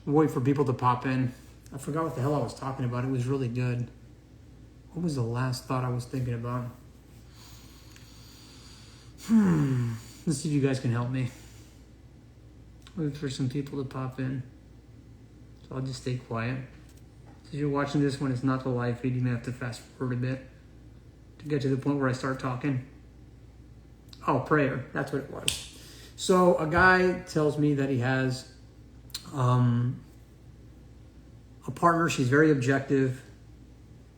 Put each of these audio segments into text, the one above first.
wait for people to pop in. I forgot what the hell I was talking about. It was really good. What was the last thought I was thinking about? Let's see if you guys can help me. Wait for some people to pop in. So I'll just stay quiet. So if you're watching this when it's not the live feed, you may have to fast forward a bit to get to the point where I start talking. Oh, prayer. That's what it was. So a guy tells me that he has a partner. She's very objective.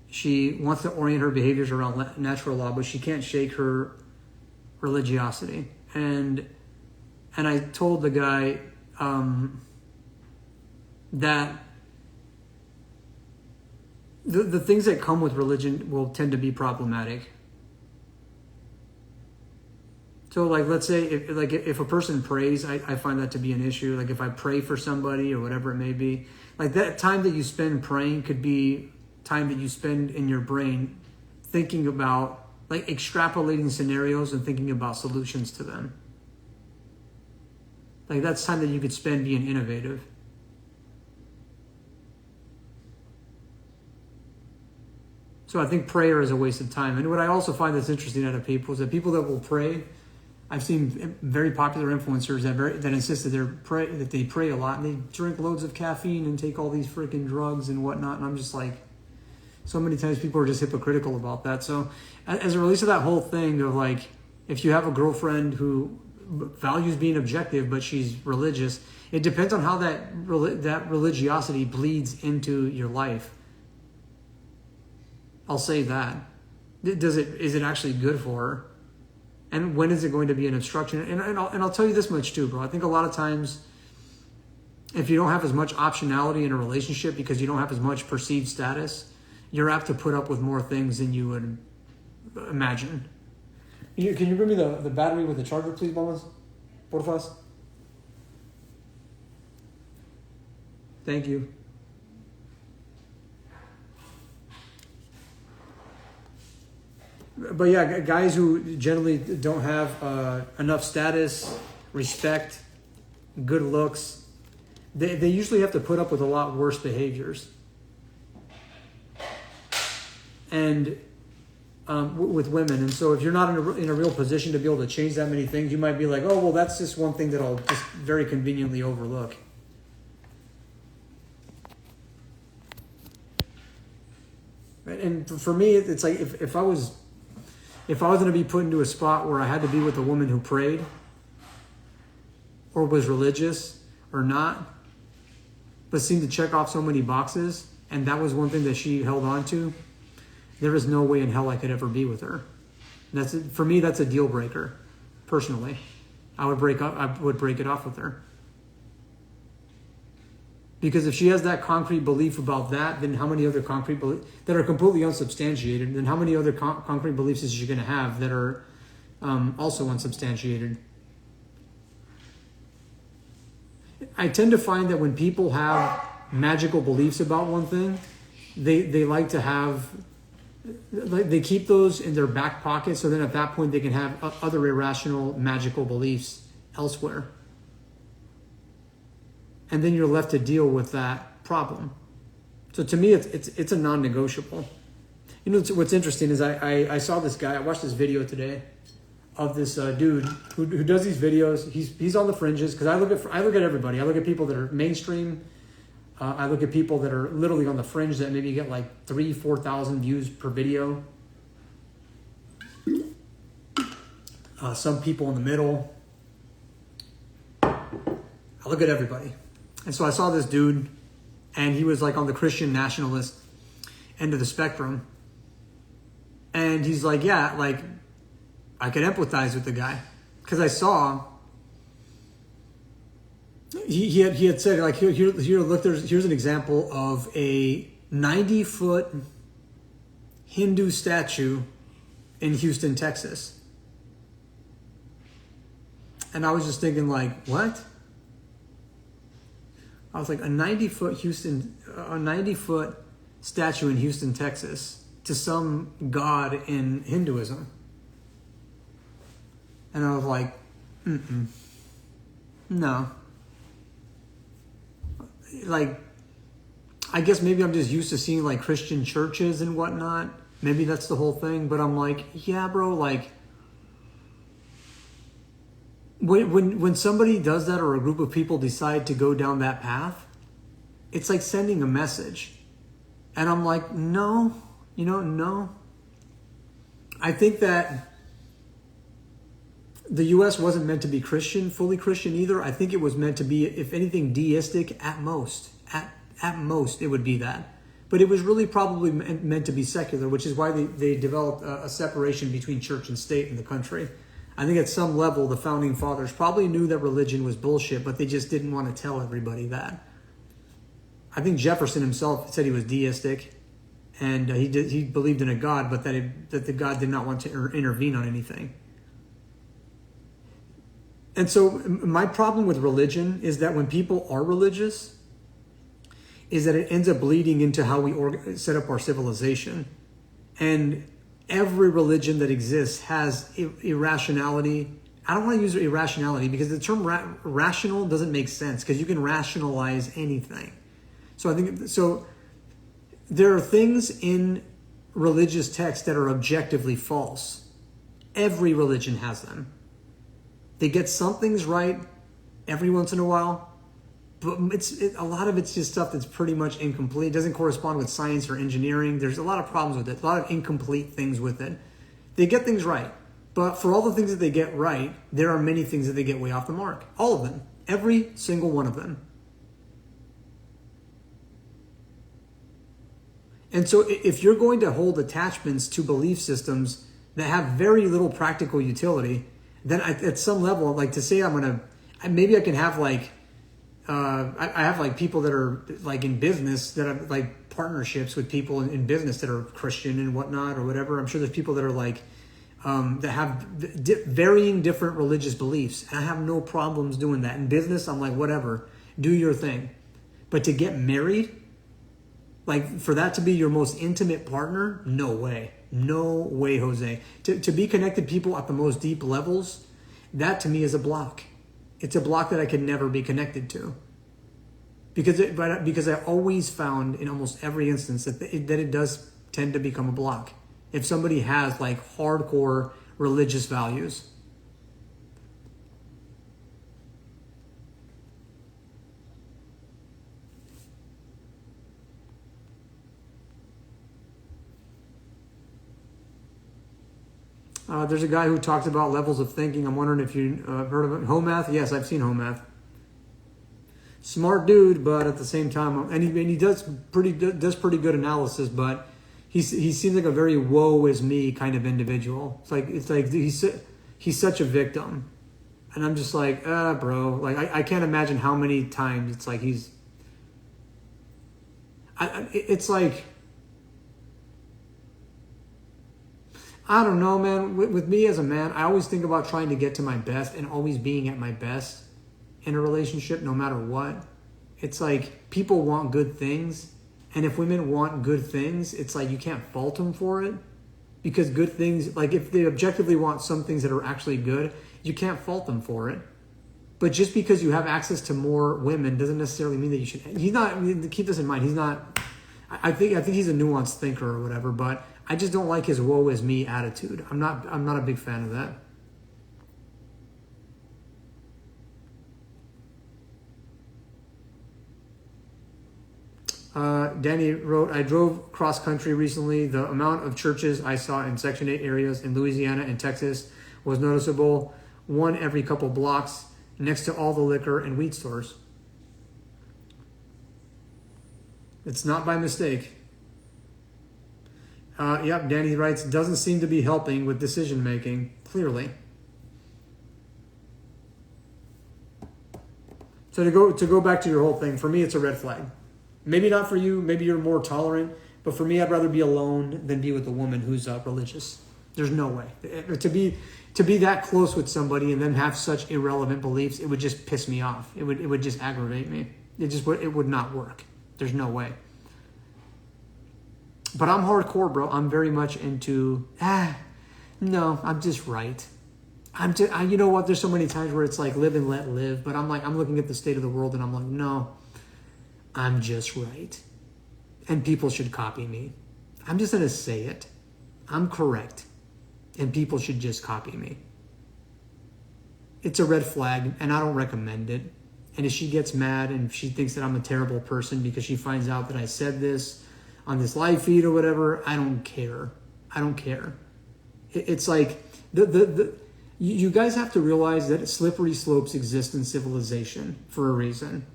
She wants to orient her behaviors around natural law, but she can't shake her religiosity. And I told the guy that the things that come with religion will tend to be problematic. So, like, let's say if a person prays, I find that to be an issue. Like, if I pray for somebody or whatever it may be, like that time that you spend praying could be time that you spend in your brain thinking about, like, extrapolating scenarios and thinking about solutions to them. Like, that's time that you could spend being innovative. So I think prayer is a waste of time. And what I also find that's interesting out of people is that people that will pray, I've seen very popular influencers that insist that they pray a lot and they drink loads of caffeine and take all these freaking drugs and whatnot. And I'm just like, so many times people are just hypocritical about that. So as a release of that whole thing of, like, if you have a girlfriend who values being objective but she's religious, it depends on how that religiosity bleeds into your life. I'll say that. Is it actually good for her? And when is it going to be an obstruction? And I'll tell you this much too, bro. I think a lot of times, if you don't have as much optionality in a relationship because you don't have as much perceived status, you're apt to put up with more things than you would imagine. Can you bring me the battery with the charger, please, Bomas? Porfas? Thank you. But yeah, guys who generally don't have enough status, respect, good looks, they usually have to put up with a lot worse behaviors. And with women. And so if you're not in a real position to be able to change that many things, you might be like, oh, well, that's just one thing that I'll just very conveniently overlook. Right? And for me, it's like if I was going to be put into a spot where I had to be with a woman who prayed or was religious or not, but seemed to check off so many boxes, and that was one thing that she held on to, there is no way in hell I could ever be with her. For me, that's a deal breaker, personally. I would break it off with her. Because if she has that concrete belief about that, then how many other concrete beliefs that are completely unsubstantiated, then how many other concrete beliefs is she going to have that are also unsubstantiated? I tend to find that when people have magical beliefs about one thing, they like to have, they keep those in their back pocket, so then at that point they can have other irrational magical beliefs elsewhere. And then you're left to deal with that problem. So to me, it's a non-negotiable. You know, what's interesting is I saw this guy. I watched this video today of this dude who does these videos. He's on the fringes because I look at everybody. I look at people that are mainstream. I look at people that are literally on the fringe that maybe get like 3,000-4,000 views per video. Some people in the middle. I look at everybody. And so I saw this dude, and he was like on the Christian nationalist end of the spectrum. And he's like, yeah, like I could empathize with the guy. Because I saw, he had said, like, here look, here's an example of a 90-foot Hindu statue in Houston, Texas. And I was just thinking, like, what? I was like, a 90-foot statue in Houston, Texas, to some god in Hinduism. And I was like, no. like, I guess maybe I'm just used to seeing like Christian churches and whatnot. Maybe that's the whole thing. But I'm like, yeah, bro, like, when somebody does that or a group of people decide to go down that path, it's like sending a message. And I'm like, no, no. I think that the U.S. wasn't meant to be Christian, fully Christian either. I think it was meant to be, if anything, deistic at most. At most, it would be that. But it was really probably meant to be secular, which is why they developed a separation between church and state in the country. I think at some level, the founding fathers probably knew that religion was bullshit, but they just didn't want to tell everybody that. I think Jefferson himself said he was deistic, and he believed in a God, but that the God did not want to intervene on anything. And so my problem with religion is that when people are religious, is that it ends up bleeding into how we set up our civilization. And every religion that exists has irrationality. I don't want to use irrationality because the term rational doesn't make sense because you can rationalize anything. So I think, there are things in religious texts that are objectively false. Every religion has them. They get some things right every once in a while, but a lot of it's just stuff that's pretty much incomplete. It doesn't correspond with science or engineering. There's a lot of problems with it, a lot of incomplete things with it. They get things right, but for all the things that they get right, there are many things that they get way off the mark. All of them. Every single one of them. And so if you're going to hold attachments to belief systems that have very little practical utility, then at some level, like to say maybe I can have like, I have like people that are like in business that are like partnerships with people in business that are Christian and whatnot or whatever. I'm sure there's people that are like, that have varying different religious beliefs. And I have no problems doing that. In business, I'm like, whatever, do your thing. But to get married, like for that to be your most intimate partner, no way. No way, Jose. To be connected to people at the most deep levels, that to me is a block. It's a block that I can never be connected to. Because I always found in almost every instance that it does tend to become a block. If somebody has like hardcore religious values. There's a guy who talked about levels of thinking. I'm wondering if you heard of it. Home Math? Yes, I've seen Home Math. Smart dude, but at the same time, and he does pretty good analysis. But he seems like a very woe is me kind of individual. It's like he's such a victim, and I'm just like, bro. Like I can't imagine how many times it's like it's like. I don't know, man. With me as a man, I always think about trying to get to my best and always being at my best in a relationship, no matter what. It's like people want good things. And if women want good things, it's like you can't fault them for it. Because good things, like if they objectively want some things that are actually good, you can't fault them for it. But just because you have access to more women doesn't necessarily mean that you should. He's not, keep this in mind, he's not, I think he's a nuanced thinker or whatever, but I just don't like his woe is me attitude. I'm not a big fan of that. Danny wrote, I drove cross country recently. The amount of churches I saw in Section 8 areas in Louisiana and Texas was noticeable. One every couple blocks next to all the liquor and weed stores. It's not by mistake. Yep, Danny writes, doesn't seem to be helping with decision making, clearly. So to go back to your whole thing, for me it's a red flag. Maybe not for you, maybe you're more tolerant, but for me I'd rather be alone than be with a woman who's religious. There's no way. To be that close with somebody and then have such irrelevant beliefs, it would just piss me off. It would just aggravate me. It would not work. There's no way. But I'm hardcore, bro. I'm very much into, no, I'm just right. You know what? There's so many times where it's like live and let live. But I'm looking at the state of the world and I'm like, no. I'm just right. And people should copy me. I'm just going to say it. I'm correct. And people should just copy me. It's a red flag, and I don't recommend it. And if she gets mad and she thinks that I'm a terrible person because she finds out that I said this on this live feed or whatever, I don't care. I don't care. It's like you guys have to realize that slippery slopes exist in civilization for a reason.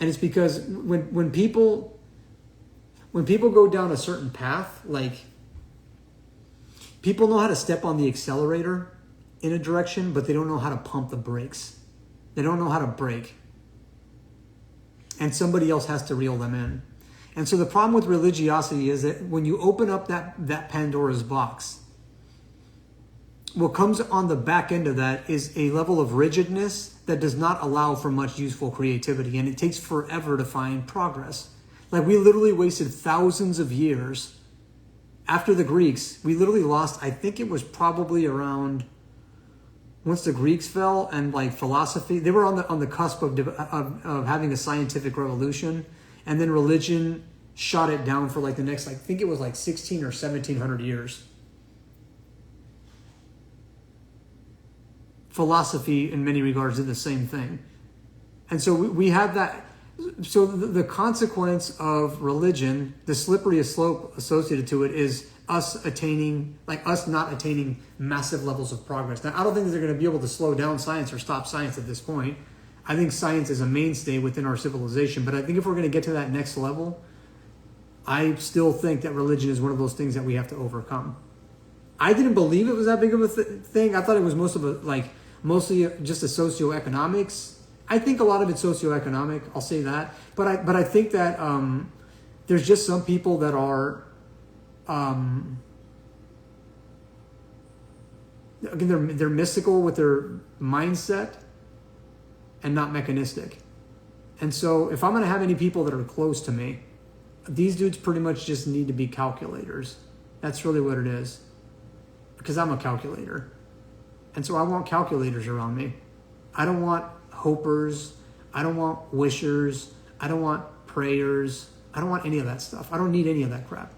And it's because when people go down a certain path, like people know how to step on the accelerator in a direction, but they don't know how to pump the brakes. They don't know how to brake. And somebody else has to reel them in. And so the problem with religiosity is that when you open up that Pandora's box, what comes on the back end of that is a level of rigidness that does not allow for much useful creativity. And it takes forever to find progress. Like we literally wasted thousands of years. After the Greeks, we literally lost, I think it was probably around, once the Greeks fell and like philosophy, they were on the cusp of having a scientific revolution. And then religion shot it down for like the next, I think it was like 16 or 1700 years. Philosophy in many regards did the same thing. And so we have that. So the consequence of religion, the slippery slope associated to it is us not attaining massive levels of progress. Now, I don't think that they're going to be able to slow down science or stop science at this point. I think science is a mainstay within our civilization. But I think if we're going to get to that next level, I still think that religion is one of those things that we have to overcome. I didn't believe it was that big of a thing. I thought it was mostly just a socioeconomics. I think a lot of it's socioeconomic. I'll say that. But I think that there's just some people that are again, they're mystical with their mindset and not mechanistic. And so if I'm going to have any people that are close to me, these dudes pretty much just need to be calculators. That's really what it is. Because I'm a calculator. And so I want calculators around me. I don't want hopers. I don't want wishers. I don't want prayers. I don't want any of that stuff. I don't need any of that crap.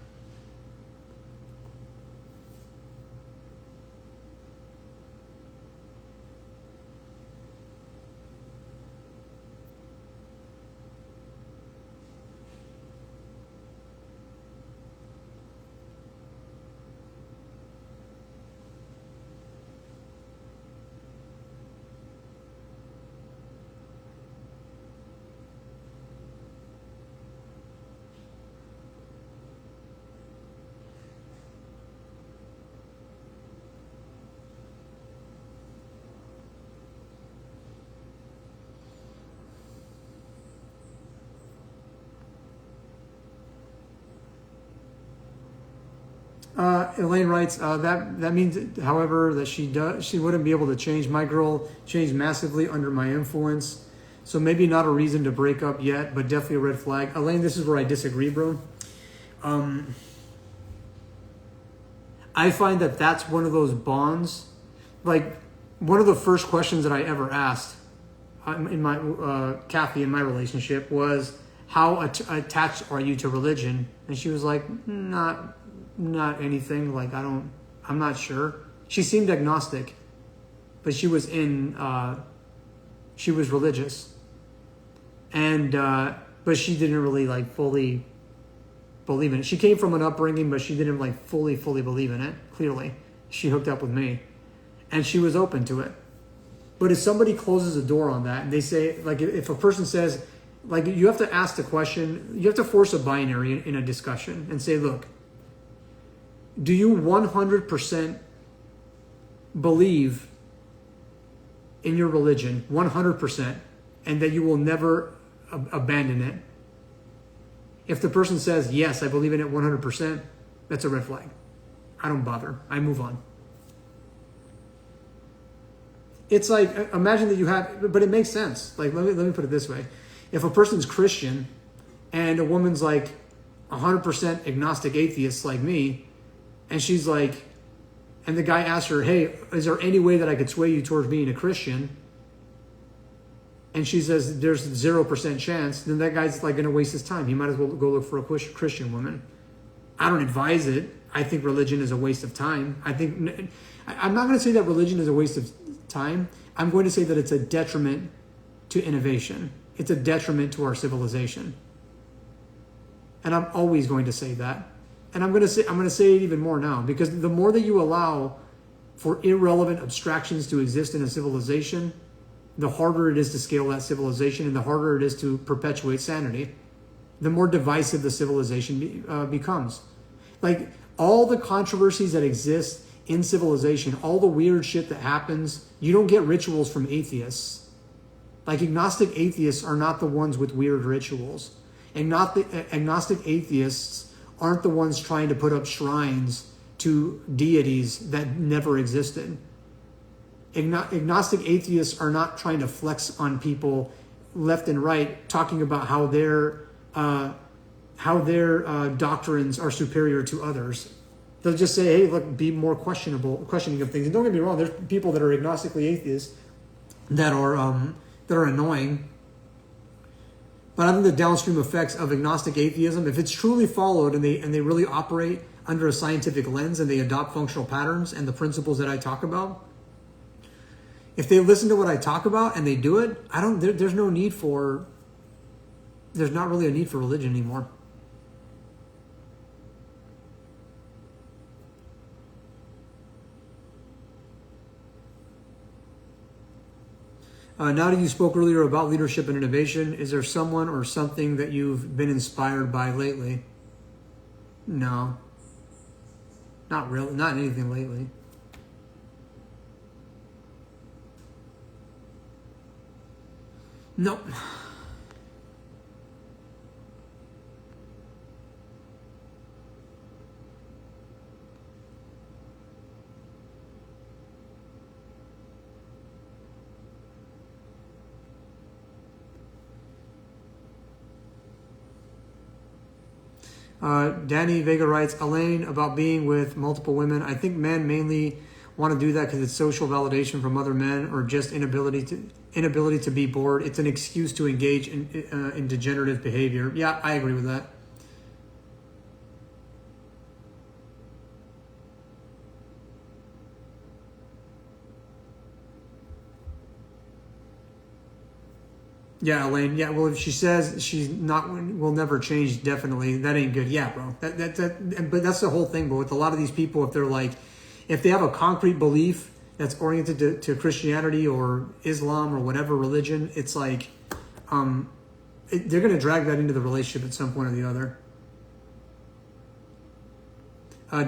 Elaine writes, that means, however, that she wouldn't be able to change. My girl changed massively under my influence. So maybe not a reason to break up yet, but definitely a red flag. Elaine, this is where I disagree, bro. I find that that's one of those bonds. Like, one of the first questions that I ever asked in my Kathy in my relationship was, how attached are you to religion? And she was like, not anything. Like, I'm not sure. She seemed agnostic, but she was religious. And, but she didn't really like fully believe in it. She came from an upbringing, but she didn't like fully believe in it. Clearly, she hooked up with me and she was open to it. But if somebody closes a door on that and they say, like, if a person says, like, you have to ask the question, you have to force a binary in a discussion and say, look, do you 100% believe in your religion, 100%, and that you will never abandon it? If the person says, yes, I believe in it 100%, that's a red flag. I don't bother. I move on. It's like, imagine that you have, but it makes sense. Like, let me put it this way. If a person's Christian and a woman's like 100% agnostic atheist like me, and she's like, and the guy asks her, hey, is there any way that I could sway you towards being a Christian? and she says there's 0% chance, then that guy's like going to waste his time. He might as well go look for a Christian woman. I don't advise it. I think religion is a waste of time. I'm not going to say that religion is a waste of time. I'm going to say that it's a detriment to innovation. It's a detriment to our civilization. And I'm always going to say that. And I'm going to say it even more now, because the more that you allow for irrelevant abstractions to exist in a civilization, the harder it is to scale that civilization and the harder it is to perpetuate sanity. The more divisive the civilization becomes. Like all the controversies that exist in civilization, all the weird shit that happens, you don't get rituals from atheists. Like agnostic atheists are not the ones with weird rituals. Agnostic atheists aren't the ones trying to put up shrines to deities that never existed. Agnostic atheists are not trying to flex on people left and right, talking about how their doctrines are superior to others. They'll just say, hey, look, be more questioning of things. And don't get me wrong, there's people that are agnostically atheists that are annoying. But I think the downstream effects of agnostic atheism, if it's truly followed and they really operate under a scientific lens and they adopt functional patterns and the principles that I talk about, if they listen to what I talk about and they do it, there's not really a need for religion anymore. Now that you spoke earlier about leadership and innovation, is there someone or something that you've been inspired by lately? No. Not really. Not anything lately. Nope. Danny Vega writes, Elaine, about being with multiple women. I think men mainly want to do that because it's social validation from other men or just inability to be bored. It's an excuse to engage in degenerative behavior. Yeah, I agree with that. Yeah, Elaine. Yeah, well, if she says will never change, definitely, that ain't good. Yeah, bro. But that's the whole thing. But with a lot of these people, if they have a concrete belief that's oriented to Christianity or Islam or whatever religion, it's like, they're going to drag that into the relationship at some point or the other.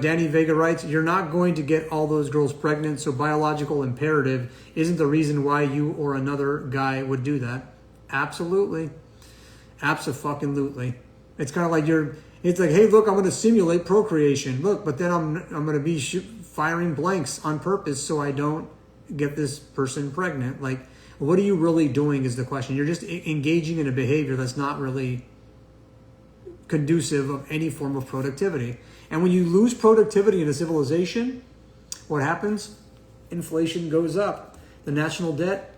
Danny Vega writes, you're not going to get all those girls pregnant, so biological imperative isn't the reason why you or another guy would do that. Absolutely. Abso-fucking-lutely. It's kind of like it's like, hey, look, I'm going to simulate procreation. Look, but then I'm going to be firing blanks on purpose so I don't get this person pregnant. Like, what are you really doing is the question. You're just engaging in a behavior that's not really conducive of any form of productivity. And when you lose productivity in a civilization, what happens? Inflation goes up. The national debt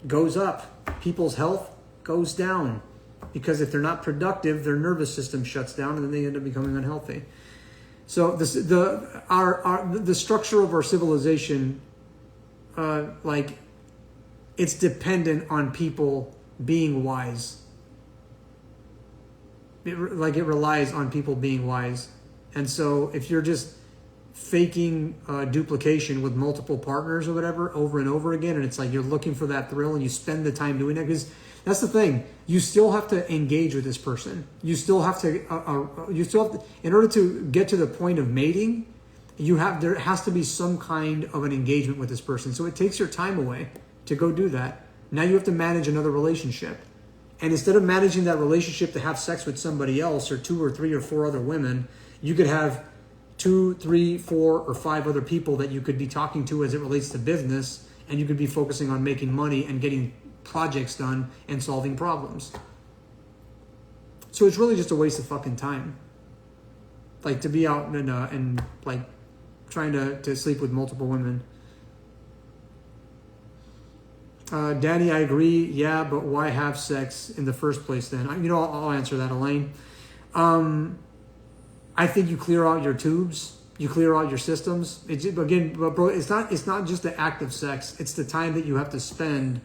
goes up. People's health goes down. Because if they're not productive, their nervous system shuts down and then they end up becoming unhealthy. So the structure of our civilization, it's dependent on people being wise. It relies on people being wise. And so if you're just faking duplication with multiple partners or whatever over and over again, and it's like you're looking for that thrill and you spend the time doing that, because that's the thing, you still have to engage with this person. You still have to, in order to get to the point of mating, there has to be some kind of an engagement with this person. So it takes your time away to go do that. Now you have to manage another relationship. And instead of managing that relationship to have sex with somebody else or 2 or 3 or 4 other women, you could have 2, 3, 4, or 5 other people that you could be talking to as it relates to business, and you could be focusing on making money and getting projects done and solving problems. So it's really just a waste of fucking time. Like to be out and like trying to sleep with multiple women. Danny, I agree. Yeah, but why have sex in the first place then? I'll answer that, Elaine. I think you clear out your tubes. You clear out your systems. But bro, it's not just the act of sex. It's the time that you have to spend.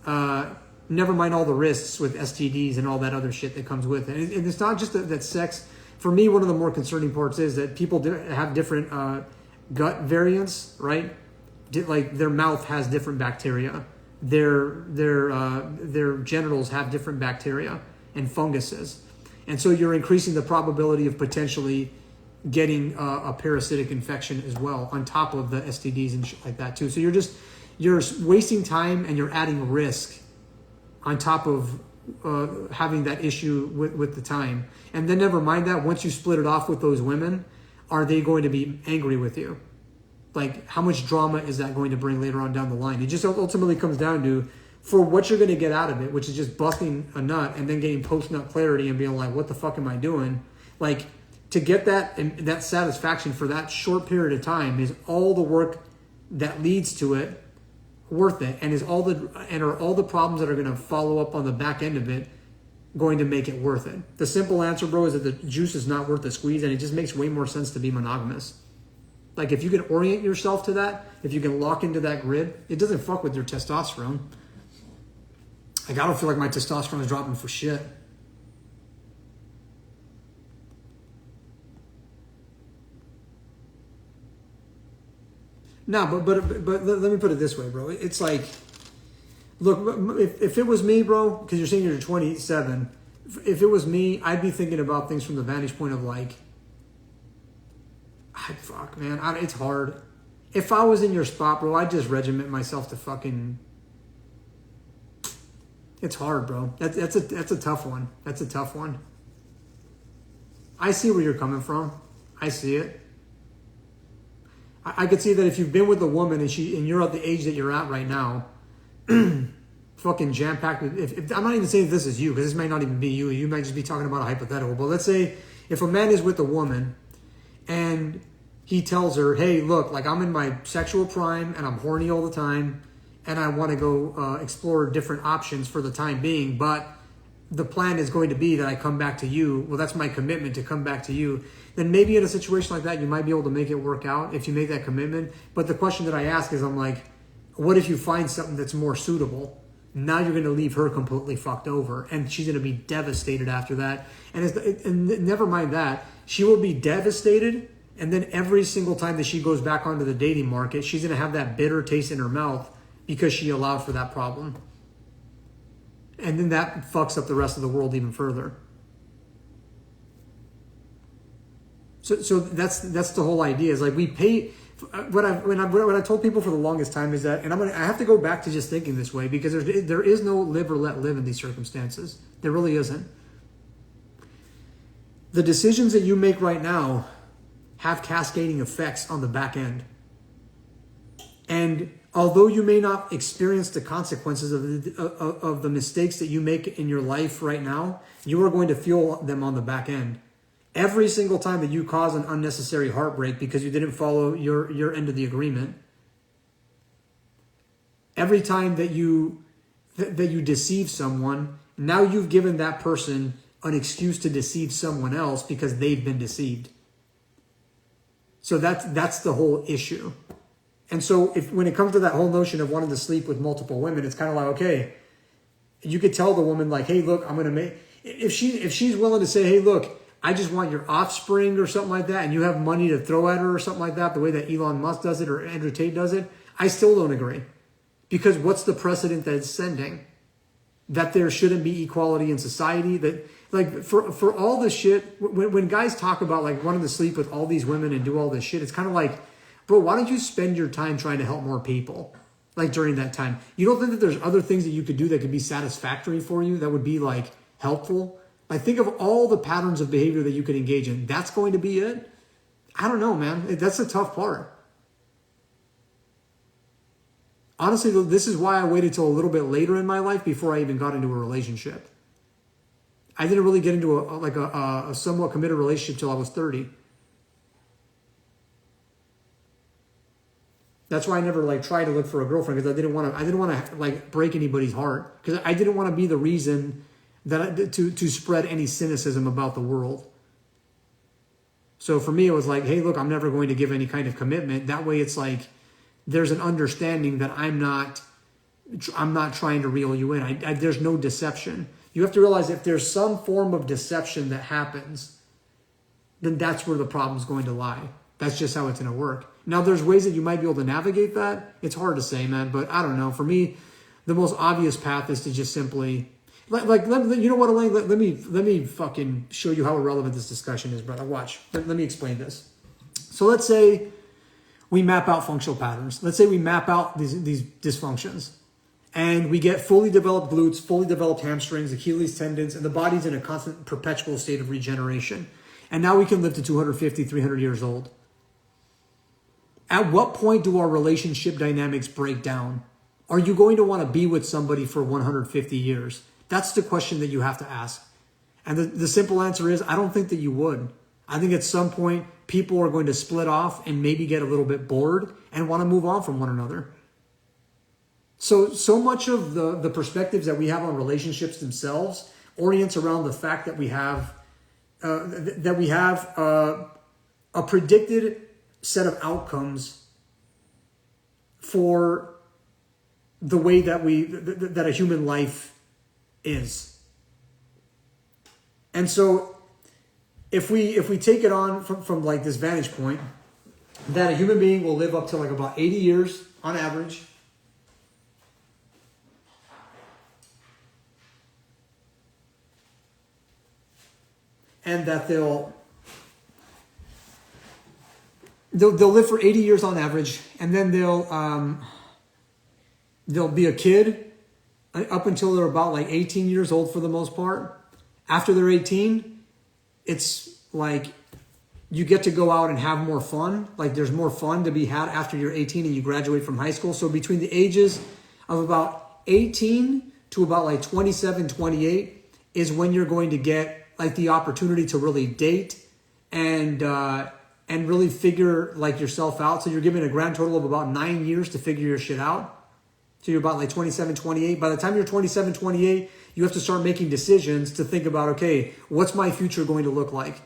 Never mind all the risks with STDs and all that other shit that comes with it. And it's not just that sex. For me, one of the more concerning parts is that people have different gut variants, right? Like their mouth has different bacteria. Their genitals have different bacteria and funguses. And so you're increasing the probability of potentially getting a parasitic infection as well on top of the STDs and shit like that too. So you're wasting time and you're adding risk on top of having that issue with the time. And then never mind that, once you split it off with those women, are they going to be angry with you? Like, how much drama is that going to bring later on down the line? It just ultimately comes down to, for what you're going to get out of it, which is just busting a nut and then getting post-nut clarity and being like, what the fuck am I doing? Like, to get that satisfaction for that short period of time, is all the work that leads to it worth it? And are all the problems that are going to follow up on the back end of it going to make it worth it? The simple answer, bro, is that the juice is not worth the squeeze, and it just makes way more sense to be monogamous. Like, if you can orient yourself to that, if you can lock into that grid, it doesn't fuck with your testosterone. Like, I don't feel like my testosterone is dropping for shit. No, but let me put it this way, bro. It's like, look, if it was me, bro, because you're saying you're 27, if it was me, I'd be thinking about things from the vantage point of like, fuck, man, it's hard. If I was in your spot, bro, I'd just regiment myself to fucking. It's hard, bro. That's a tough one. That's a tough one. I see where you're coming from. I see it. I could see that if you've been with a woman and you're at the age that you're at right now, fucking jam-packed. If I'm not even saying this is you, because this might not even be you. You might just be talking about a hypothetical. But let's say if a man is with a woman and he tells her, hey, look, like, I'm in my sexual prime and I'm horny all the time and I want to go explore different options for the time being, but the plan is going to be that I come back to you. Well, that's my commitment, to come back to you. Then maybe in a situation like that, you might be able to make it work out if you make that commitment. But the question that I ask is, I'm like, what if you find something that's more suitable? Now you're going to leave her completely fucked over, and she's going to be devastated after that. And never mind that, she will be devastated. And then every single time that she goes back onto the dating market, she's going to have that bitter taste in her mouth because she allowed for that problem. And then that fucks up the rest of the world even further. So that's the whole idea. Is like, we pay. What I told people for the longest time is that, and I have to go back to just thinking this way, because there is no live or let live in these circumstances. There really isn't. The decisions that you make right now have cascading effects on the back end. And although you may not experience the consequences of the mistakes that you make in your life right now, you are going to feel them on the back end. Every single time that you cause an unnecessary heartbreak because you didn't follow your end of the agreement, every time that you deceive someone, now you've given that person an excuse to deceive someone else because they've been deceived. So that's the whole issue. And so when it comes to that whole notion of wanting to sleep with multiple women, it's kind of like, okay, you could tell the woman, like, hey, look, I'm going to make, if she's willing to say, hey, look, I just want your offspring or something like that, and you have money to throw at her or something like that, the way that Elon Musk does it or Andrew Tate does it, I still don't agree. Because what's the precedent that it's sending? That there shouldn't be equality in society? That, like, for all this shit, when guys talk about, like, wanting to sleep with all these women and do all this shit, it's kind of like, bro, why don't you spend your time trying to help more people? Like, during that time. You don't think that there's other things that you could do that could be satisfactory for you, that would be, like, helpful? Like, think of all the patterns of behavior that you could engage in. That's going to be it? I don't know, man. That's the tough part. Honestly, this is why I waited till a little bit later in my life before I even got into a relationship. I didn't really get into a somewhat committed relationship till I was 30. That's why I never like tried to look for a girlfriend, because I didn't want to like break anybody's heart, because I didn't want to be the reason that to spread any cynicism about the world. So for me, it was like, hey, look, I'm never going to give any kind of commitment. That way, it's like there's an understanding that I'm not trying to reel you in. There's no deception. You have to realize if there's some form of deception that happens, then that's where the problem's going to lie. That's just how it's going to work. Now, there's ways that you might be able to navigate that. It's hard to say, man, but I don't know. For me, the most obvious path is to just simply, you know what, Elaine? Let me fucking show you how irrelevant this discussion is, brother. Watch. Let me explain this. So let's say we map out functional patterns. Let's say we map out these dysfunctions. And we get fully developed glutes, fully developed hamstrings, Achilles tendons, and the body's in a constant, perpetual state of regeneration. And now we can live to 250, 300 years old. At what point do our relationship dynamics break down? Are you going to want to be with somebody for 150 years? That's the question that you have to ask. And the simple answer is, I don't think that you would. I think at some point, people are going to split off and maybe get a little bit bored and want to move on from one another. So much of the perspectives that we have on relationships themselves orients around the fact that we have a predicted set of outcomes for the way that a human life is. And so if we take it on from like this vantage point, that a human being will live up to like about 80 years on average. And that they'll live for 80 years on average, and then they'll be a kid up until they're about like 18 years old for the most part. After they're 18, it's like you get to go out and have more fun. Like there's more fun to be had after you're 18 and you graduate from high school. So between the ages of about 18 to about like 27, 28 is when you're going to get like the opportunity to really date and really figure like yourself out. So you're given a grand total of about 9 years to figure your shit out. So you're about like 27, 28. By the time you're 27, 28, you have to start making decisions to think about, okay, what's my future going to look like?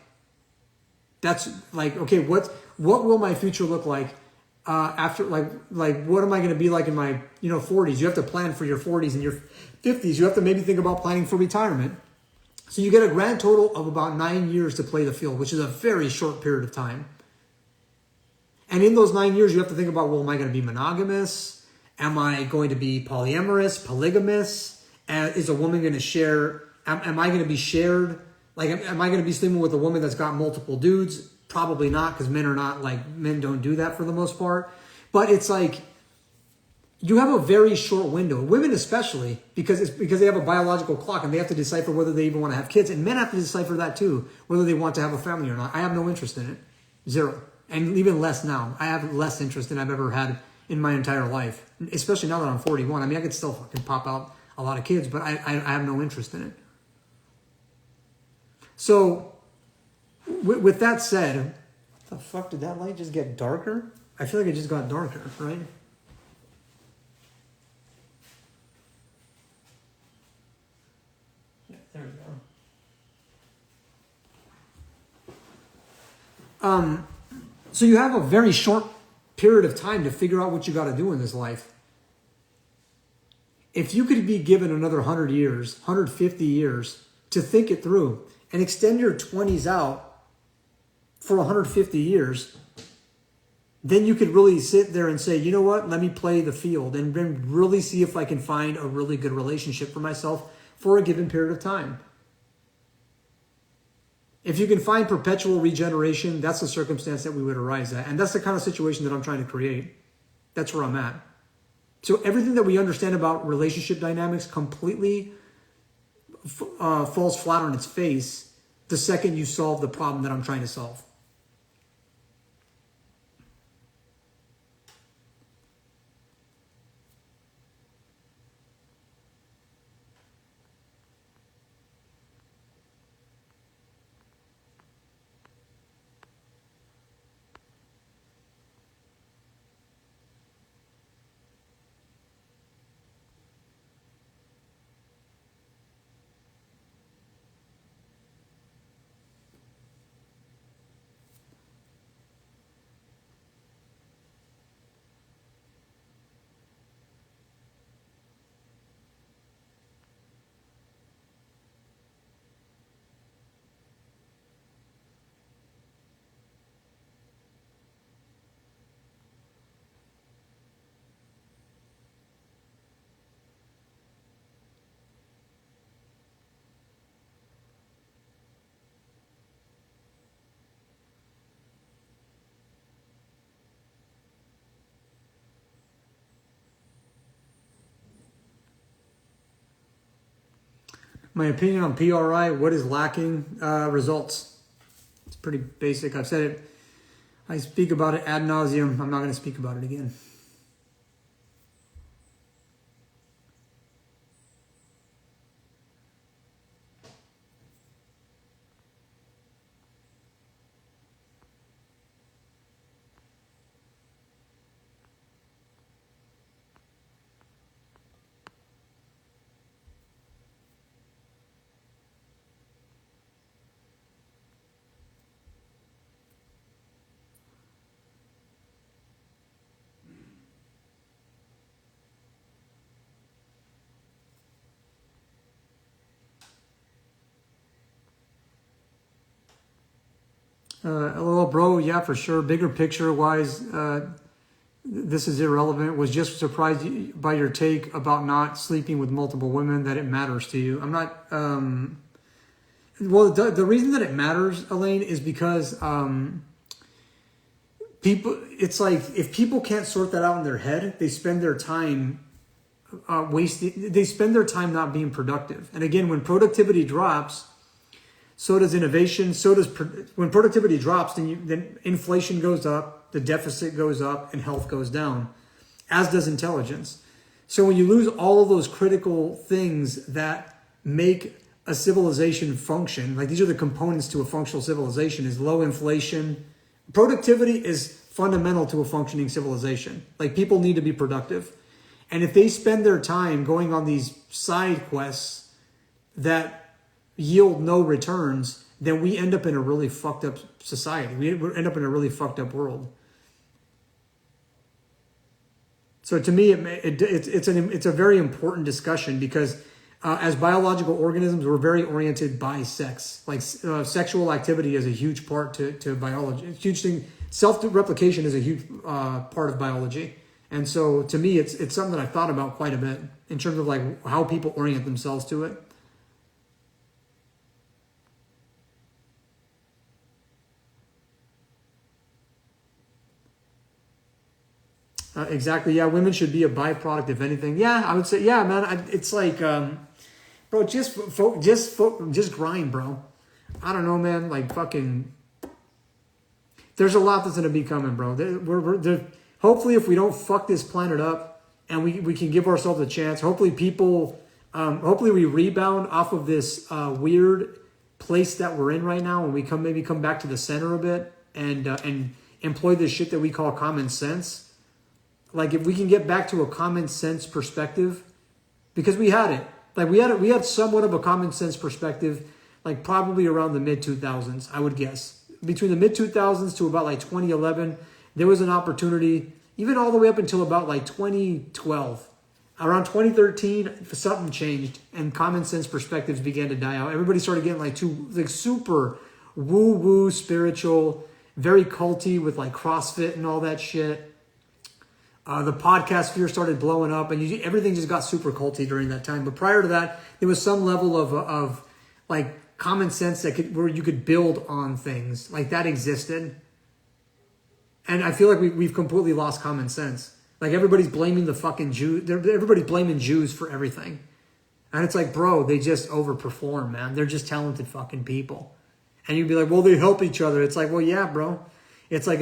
That's like, okay, what will my future look like after, like what am I going to be like in my 40s? You have to plan for your 40s and your 50s. You have to maybe think about planning for retirement. So you get a grand total of about 9 years to play the field, which is a very short period of time. And in those 9 years, you have to think about, well, am I going to be monogamous? Am I going to be polyamorous, polygamous? Is a woman going to share? Am I going to be shared? Like, am I going to be sleeping with a woman that's got multiple dudes? Probably not, because men don't do that for the most part. But it's like, you have a very short window. Women especially, because they have a biological clock and they have to decipher whether they even want to have kids. And men have to decipher that too, whether they want to have a family or not. I have no interest in it. Zero. And even less now. I have less interest than I've ever had in my entire life. Especially now that I'm 41. I mean, I could still fucking pop out a lot of kids, but I have no interest in it. So, with that said, what the fuck, did that light just get darker? I feel like it just got darker, right? There we go. So you have a very short period of time to figure out what you got to do in this life. If you could be given another 100 years, 150 years to think it through and extend your 20s out for 150 years, then you could really sit there and say, you know what, let me play the field and then really see if I can find a really good relationship for myself for a given period of time. If you can find perpetual regeneration, that's the circumstance that we would arise at. And that's the kind of situation that I'm trying to create. That's where I'm at. So everything that we understand about relationship dynamics completely falls flat on its face the second you solve the problem that I'm trying to solve. My opinion on PRI, what is lacking? Results. It's pretty basic. I've said it. I speak about it ad nauseum. I'm not going to speak about it again. LOL, bro, yeah, for sure. Bigger picture wise, this is irrelevant. Was just surprised by your take about not sleeping with multiple women, that it matters to you. I'm not, well, the reason that it matters, Elaine, is because people, it's like if people can't sort that out in their head, they spend their time they spend their time not being productive. And again, when productivity drops, so does innovation. So does when productivity drops, then inflation goes up, the deficit goes up, and health goes down, as does intelligence. So when you lose all of those critical things that make a civilization function, like these are the components to a functional civilization, is low inflation. Productivity is fundamental to a functioning civilization. Like people need to be productive. And if they spend their time going on these side quests that yield no returns, then we end up in a really fucked up society. We end up in a really fucked up world. So to me, it's a very important discussion because as biological organisms, we're very oriented by sex. Like sexual activity is a huge part to biology. It's a huge thing. Self-replication is a huge part of biology. And so to me, it's something that I've thought about quite a bit in terms of like how people orient themselves to it. Exactly. Yeah, women should be a byproduct if anything. Yeah, I would say. Yeah, man. It's like, bro, just grind, bro. I don't know, man. Like fucking. There's a lot that's gonna be coming, bro. Hopefully, if we don't fuck this planet up, and we can give ourselves a chance. Hopefully, hopefully we rebound off of this weird place that we're in right now, and we maybe come back to the center a bit, and employ this shit that we call common sense. Like if we can get back to a common sense perspective, because we had it. Like we had somewhat of a common sense perspective, like probably around the mid 2000s, I would guess. Between the mid 2000s to about like 2011, there was an opportunity, even all the way up until about like 2012. Around 2013, something changed and common sense perspectives began to die out. Everybody started getting like super woo-woo spiritual, very culty with like CrossFit and all that shit. The podcast sphere started blowing up, and everything just got super culty during that time. But prior to that, there was some level of like common sense where you could build on things like that existed. And I feel like we've completely lost common sense. Like everybody's blaming the fucking Jews. Everybody's blaming Jews for everything, and it's like, bro, they just overperform, man. They're just talented fucking people. And you'd be like, well, they help each other. It's like, well, yeah, bro. It's like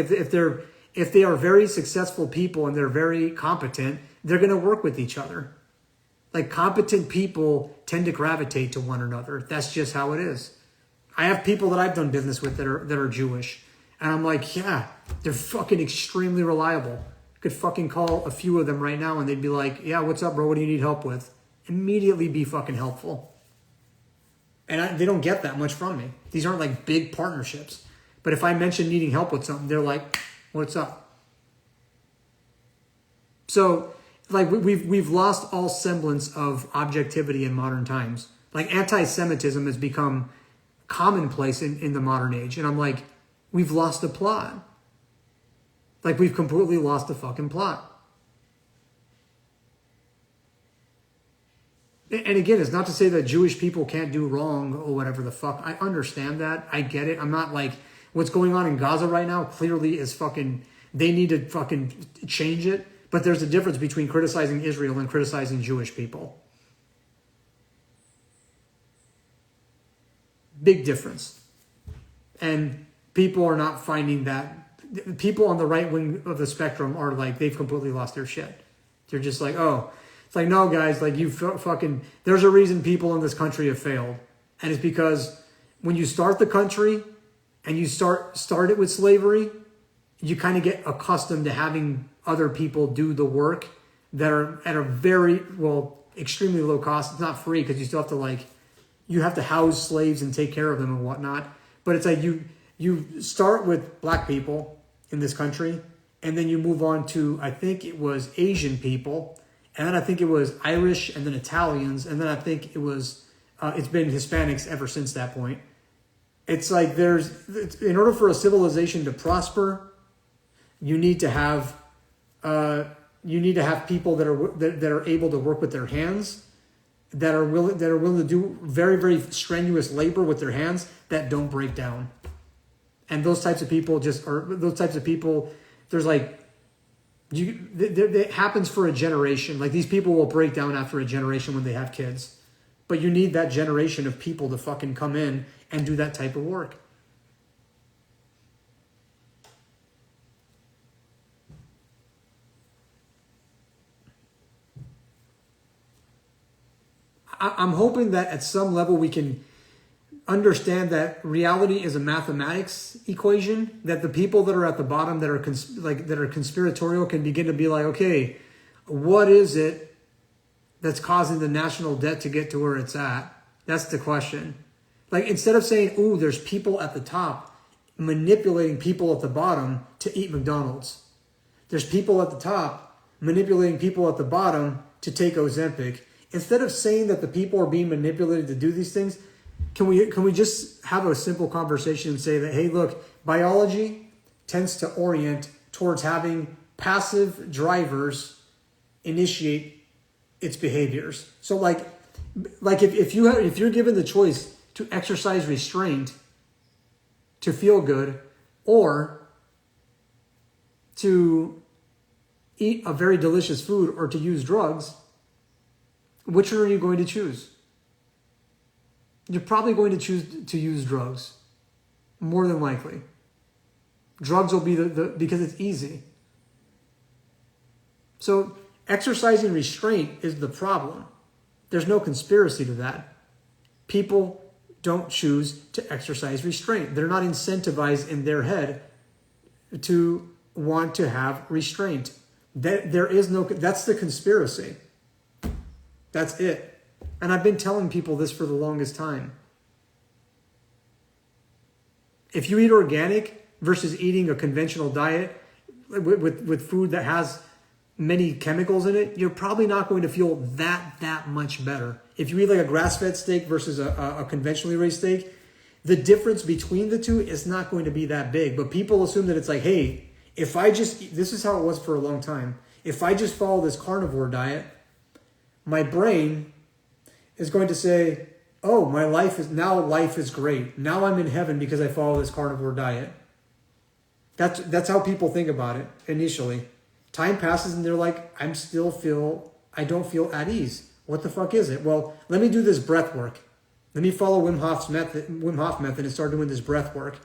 if they are very successful people and they're very competent, they're going to work with each other. Like competent people tend to gravitate to one another. That's just how it is. I have people that I've done business with that are Jewish. And I'm like, yeah, they're fucking extremely reliable. I could fucking call a few of them right now and they'd be like, yeah, what's up, bro? What do you need help with? Immediately be fucking helpful. And they don't get that much from me. These aren't like big partnerships. But if I mention needing help with something, they're like, what's up? So, like we've lost all semblance of objectivity in modern times. Like anti-Semitism has become commonplace in the modern age, and I'm like, we've lost the plot. Like we've completely lost the fucking plot. And again, it's not to say that Jewish people can't do wrong or whatever the fuck. I understand that. I get it. I'm not like what's going on in Gaza right now clearly is fucking. They need to fucking change it. But there's a difference between criticizing Israel and criticizing Jewish people. Big difference. And people are not finding that. People on the right wing of the spectrum are like, they've completely lost their shit. They're just like, oh, it's like, no, guys, like you fucking, there's a reason people in this country have failed. And it's because when you start the country and you start it with slavery, you kind of get accustomed to having other people do the work that are at a very, well, extremely low cost. It's not free because you still have to you have to house slaves and take care of them and whatnot. But it's like you start with black people in this country, and then you move on to, I think it was Asian people, and then I think it was Irish, and then Italians, and then I think it was, it's been Hispanics ever since that point. It's like in order for a civilization to prosper, you need to have people that are able to work with their hands, that are willing to do very, very strenuous labor with their hands that don't break down. And those types of people there's it happens for a generation. Like these people will break down after a generation when they have kids. But you need that generation of people to fucking come in and do that type of work. I'm hoping that at some level we can understand that reality is a mathematics equation, that the people that are at the bottom that are conspiratorial can begin to be like, okay, what is it that's causing the national debt to get to where it's at? That's the question. Like, instead of saying, ooh, there's people at the top manipulating people at the bottom to eat McDonald's. There's people at the top manipulating people at the bottom to take Ozempic. Instead of saying that the people are being manipulated to do these things, can we just have a simple conversation and say that, hey, look, biology tends to orient towards having passive drivers initiate its behaviors. So like if you're given the choice to exercise restraint to feel good or to eat a very delicious food or to use drugs, which one are you going to choose? You're probably going to choose to use drugs, more than likely. Drugs will be because it's easy. So exercising restraint is the problem. There's no conspiracy to that. People don't choose to exercise restraint. They're not incentivized in their head to want to have restraint. There is no, that's the conspiracy. That's it. And I've been telling people this for the longest time. If you eat organic versus eating a conventional diet with food that has many chemicals in it, you're probably not going to feel that much better. If you eat like a grass-fed steak versus a conventionally raised steak, the difference between the two is not going to be that big. But people assume that it's like, hey, if I just, this is how it was for a long time. If I just follow this carnivore diet, my brain is going to say, oh, life is great. Now I'm in heaven because I follow this carnivore diet. That's how people think about it initially. Time passes and they're like, I don't feel at ease. What the fuck is it? Well, let me do this breath work. Let me follow Wim Hof method and start doing this breath work.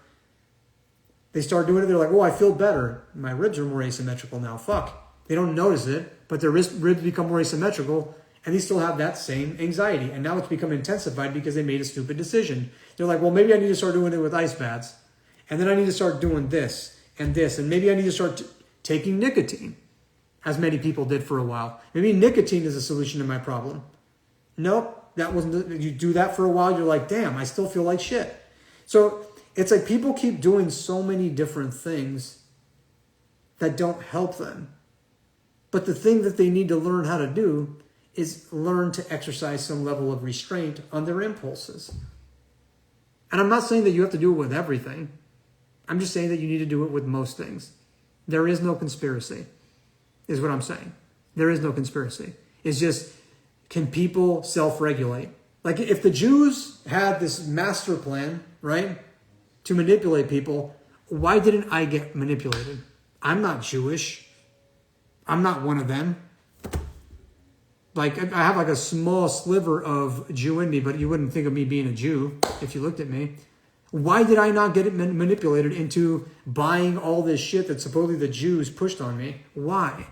They start doing it. They're like, oh, I feel better. My ribs are more asymmetrical now. Fuck. They don't notice it, but their ribs become more asymmetrical. And they still have that same anxiety. And now it's become intensified because they made a stupid decision. They're like, well, maybe I need to start doing it with ice baths. And then I need to start doing this and this. And maybe I need to start taking nicotine, as many people did for a while. Maybe nicotine is a solution to my problem. Nope, that wasn't. You do that for a while, you're like, damn, I still feel like shit. So it's like people keep doing so many different things that don't help them. But the thing that they need to learn how to do is learn to exercise some level of restraint on their impulses. And I'm not saying that you have to do it with everything. I'm just saying that you need to do it with most things. There is no conspiracy, is what I'm saying. There is no conspiracy. It's just, can people self-regulate? Like if the Jews had this master plan, right, to manipulate people, why didn't I get manipulated? I'm not Jewish. I'm not one of them. Like, I have like a small sliver of Jew in me, but you wouldn't think of me being a Jew if you looked at me. Why did I not get it manipulated into buying all this shit that supposedly the Jews pushed on me? Why?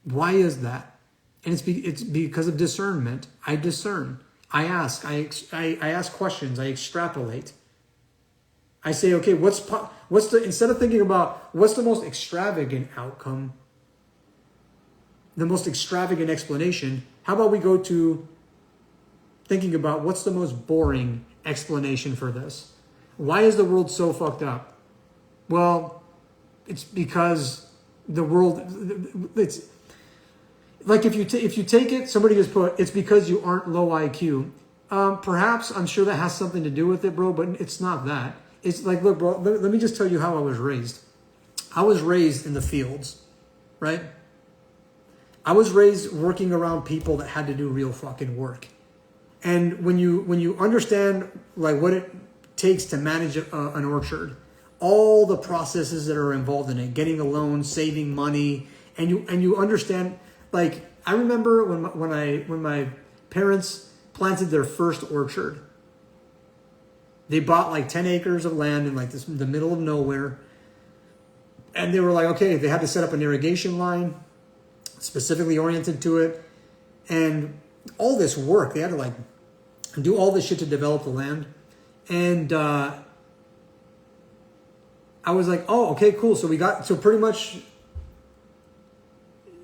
Why is that? And it's because of discernment. I discern. I ask. I ask questions. I extrapolate. I say, okay, instead of thinking about what's the most extravagant outcome, the most extravagant explanation, how about we go to thinking about what's the most boring explanation for this? Why is the world so fucked up? Well, it's because the world, it's like if you take it, somebody just put, it's because you aren't low IQ. Perhaps, I'm sure that has something to do with it, bro, but it's not that. It's like, look, bro, let me just tell you how I was raised. I was raised in the fields, right? I was raised working around people that had to do real fucking work. And when you understand like what it takes to manage an orchard, all the processes that are involved in it, getting a loan, saving money, and you understand, like, I remember when my parents planted their first orchard. They bought like 10 acres of land in like the middle of nowhere. And they were like, okay, they had to set up an irrigation line specifically oriented to it. And all this work, they had to like do all this shit to develop the land. And I was like, oh, okay, cool. So pretty much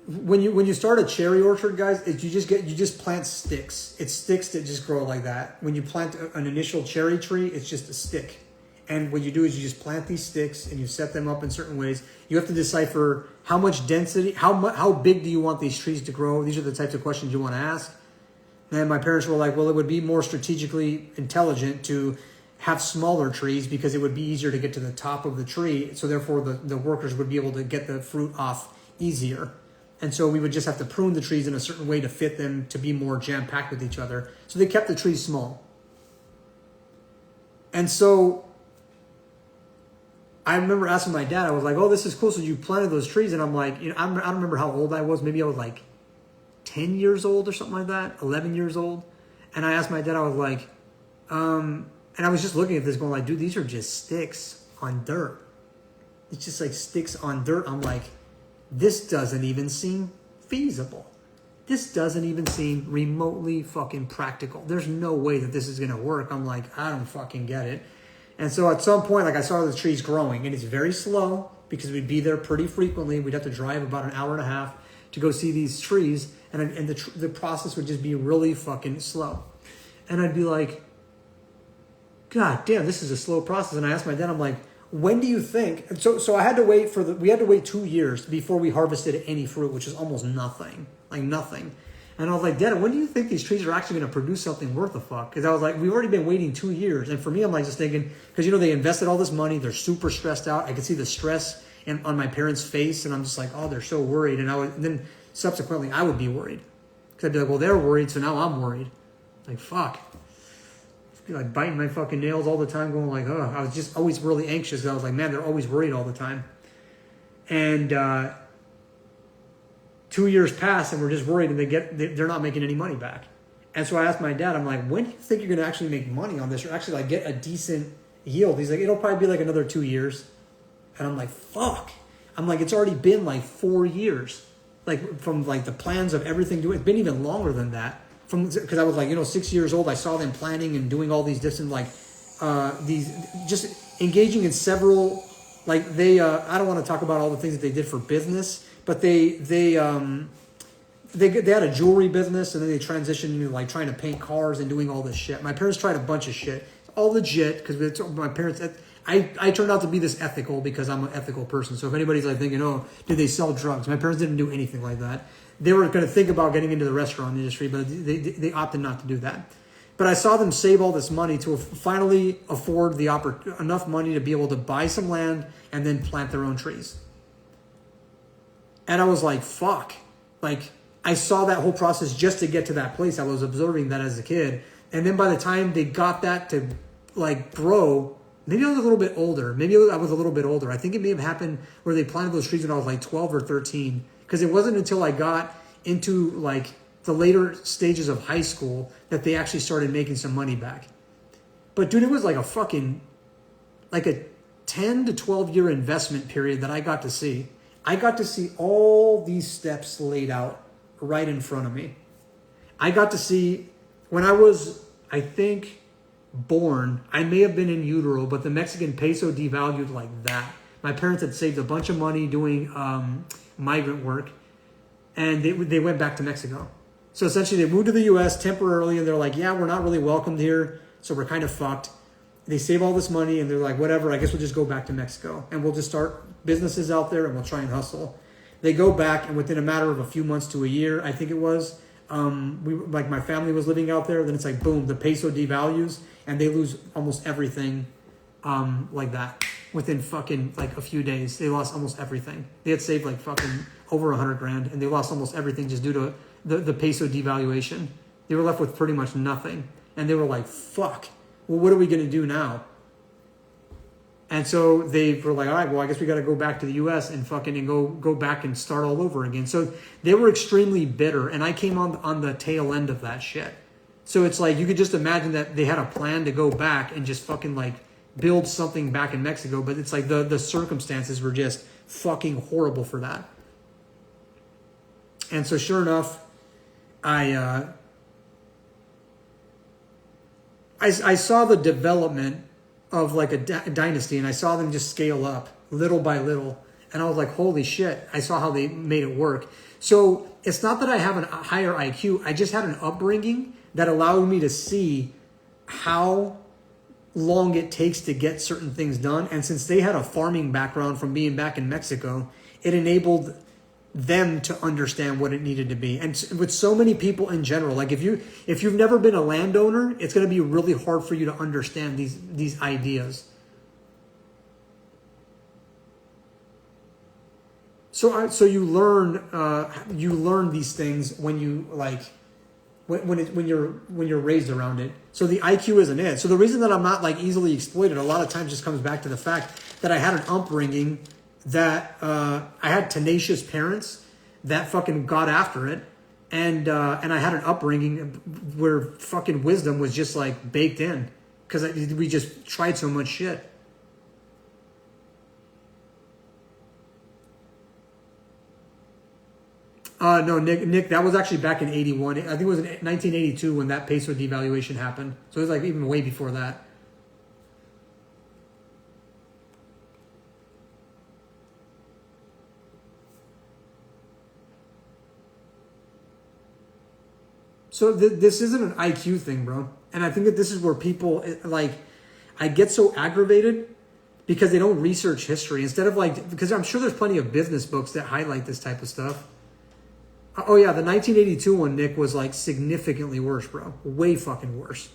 when you start a cherry orchard, guys, you just plant sticks. It's sticks that just grow like that. When you plant an initial cherry tree, it's just a stick. And what you do is you just plant these sticks and you set them up in certain ways. You have to decipher how much density, how big do you want these trees to grow? These are the types of questions you want to ask. And my parents were like, well, it would be more strategically intelligent to have smaller trees because it would be easier to get to the top of the tree. So therefore the workers would be able to get the fruit off easier. And so we would just have to prune the trees in a certain way to fit them to be more jam-packed with each other. So they kept the trees small. And so I remember asking my dad, I was like, oh, this is cool. So you planted those trees. And I'm like, I don't remember how old I was. Maybe I was like 10 years old or something like that, 11 years old. And I asked my dad, I was like, and I was just looking at this going like, dude, these are just sticks on dirt. It's just like sticks on dirt. I'm like, this doesn't even seem feasible. This doesn't even seem remotely fucking practical. There's no way that this is going to work. I'm like, I don't fucking get it. And so at some point, like I saw the trees growing, and it's very slow because we'd be there pretty frequently. We'd have to drive about an hour and a half to go see these trees, and the process would just be really fucking slow. And I'd be like, God damn, this is a slow process. And I asked my dad, I'm like, when do you think? And so I had to wait we had to wait 2 years before we harvested any fruit, which is almost nothing, like nothing. And I was like, Dad, when do you think these trees are actually going to produce something worth a fuck? Because I was like, we've already been waiting 2 years. And for me, I'm like just thinking, because they invested all this money. They're super stressed out. I could see the stress on my parents' face. And I'm just like, oh, they're so worried. And then subsequently, I would be worried. Because I'd be like, well, they're worried, so now I'm worried. Like, fuck. I'd be like biting my fucking nails all the time, going like, oh, I was just always really anxious. I was like, man, they're always worried all the time. And 2 years pass and we're just worried, and they're not making any money back. And so I asked my dad, I'm like, when do you think you're going to actually make money on this, or actually like get a decent yield? He's like, it'll probably be like another 2 years. And I'm like, fuck. I'm like, it's already been like 4 years, like from like the plans of everything. It's been even longer than that. Because I was like, 6 years old, I saw them planning and doing all these different these just engaging in several, like they I don't want to talk about all the things that they did for business, but they had a jewelry business, and then they transitioned into like trying to paint cars and doing all this shit. My parents tried a bunch of shit, all legit, because my parents. I turned out to be this ethical because I'm an ethical person. So if anybody's like thinking, oh, did they sell drugs? My parents didn't do anything like that. They were going to think about getting into the restaurant industry, but they opted not to do that. But I saw them save all this money to finally afford enough money to be able to buy some land and then plant their own trees. And I was like, fuck. Like, I saw that whole process just to get to that place. I was observing that as a kid. And then by the time they got that to, like, grow, maybe I was a little bit older. I think it may have happened where they planted those trees when I was like 12 or 13. Because it wasn't until I got into like the later stages of high school that they actually started making some money back. But dude, it was like a 10 to 12 year investment period that I got to see. I got to see all these steps laid out right in front of me. I got to see when I was, I think, born, I may have been in utero, but the Mexican peso devalued like that. My parents had saved a bunch of money doing migrant work, and they went back to Mexico. So essentially they moved to the U.S. temporarily, and they're like, yeah, we're not really welcomed here, so we're kind of fucked. They save all this money, and they're like, whatever, I guess we'll just go back to Mexico, and we'll just start businesses out there, and we'll try and hustle. They go back, and within a matter of a few months to a year, I think it was, my family was living out there, then it's like, boom, the peso devalues, and they lose almost everything like that. Within fucking like a few days, they lost almost everything. They had saved like fucking over $100,000, and they lost almost everything just due to the peso devaluation. They were left with pretty much nothing, and they were like, fuck, well, what are we going to do now? And so they were like, all right, well, I guess we got to go back to the U.S. and go back and start all over again. So they were extremely bitter, and I came on the tail end of that shit. So it's like, you could just imagine that they had a plan to go back and just fucking like build something back in Mexico, but it's like the circumstances were just fucking horrible for that. And so sure enough, I saw the development of like a dynasty, and I saw them just scale up little by little, and I was like, holy shit, I saw how they made it work. So it's not that I have a higher IQ, I just had an upbringing that allowed me to see how long it takes to get certain things done. And since they had a farming background from being back in Mexico, it enabled them to understand what it needed to be. And with so many people in general, like if you've never been a landowner, it's going to be really hard for you to understand these ideas. So you learn these things when you like when you're raised around it. So the IQ isn't it. So the reason that I'm not like easily exploited a lot of times just comes back to the fact that I had an upbringing that I had tenacious parents that fucking got after it, and I had an upbringing where fucking wisdom was just like baked in because we just tried so much shit. No, Nick, that was actually back in 81. I think it was in 1982 when that peso devaluation happened. So it was like even way before that. So this isn't an IQ thing, bro. And I think that this is where people, like, I get so aggravated because they don't research history. Instead of like, because I'm sure there's plenty of business books that highlight this type of stuff. Oh yeah, the 1982 one, Nick, was like significantly worse, bro. Way fucking worse.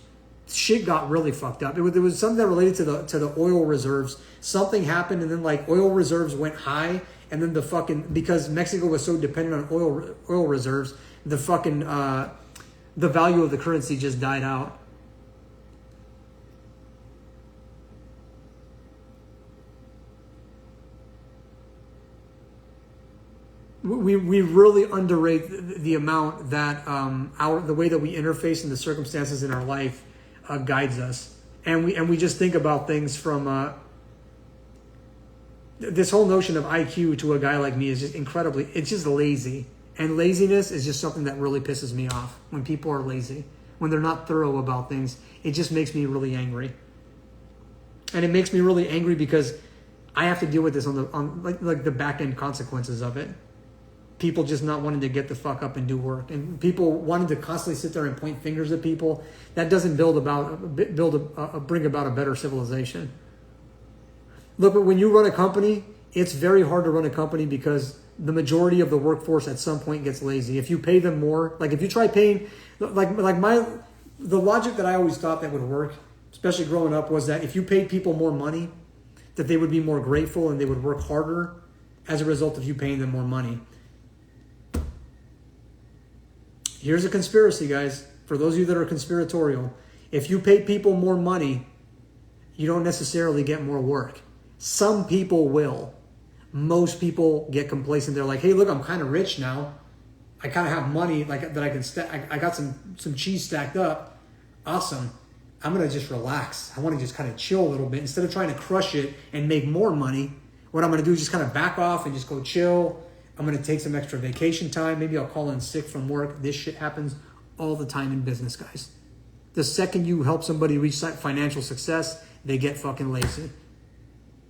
Shit got really fucked up. It was something that related to the oil reserves. Something happened, and then like oil reserves went high, and then because Mexico was so dependent on oil reserves, the value of the currency just died out. We really underrate the amount that the way that we interface and the circumstances in our life guides us, and we just think about things from this whole notion of IQ to a guy like me is just incredibly. It's just lazy, and laziness is just something that really pisses me off when people are lazy, when they're not thorough about things. It just makes me really angry, and it makes me really angry because I have to deal with this on like the back end consequences of it. People just not wanting to get the fuck up and do work, and people wanting to constantly sit there and point fingers at people. That doesn't bring about a better civilization. Look, but when you run a company, it's very hard to run a company because the majority of the workforce at some point gets lazy. If you pay them more, like if you try paying, the logic that I always thought that would work, especially growing up, was that if you paid people more money, that they would be more grateful and they would work harder as a result of you paying them more money. Here's a conspiracy, guys. For those of you that are conspiratorial, if you pay people more money, you don't necessarily get more work. Some people will. Most people get complacent. They're like, hey, look, I'm kind of rich now. I kind of have money like that I can stack. I got some cheese stacked up. Awesome. I'm gonna just relax. I want to just kind of chill a little bit instead of trying to crush it and make more money. What I'm gonna do is just kind of back off and just go chill. I'm gonna take some extra vacation time. Maybe I'll call in sick from work. This shit happens all the time in business, guys. The second you help somebody reach financial success, they get fucking lazy.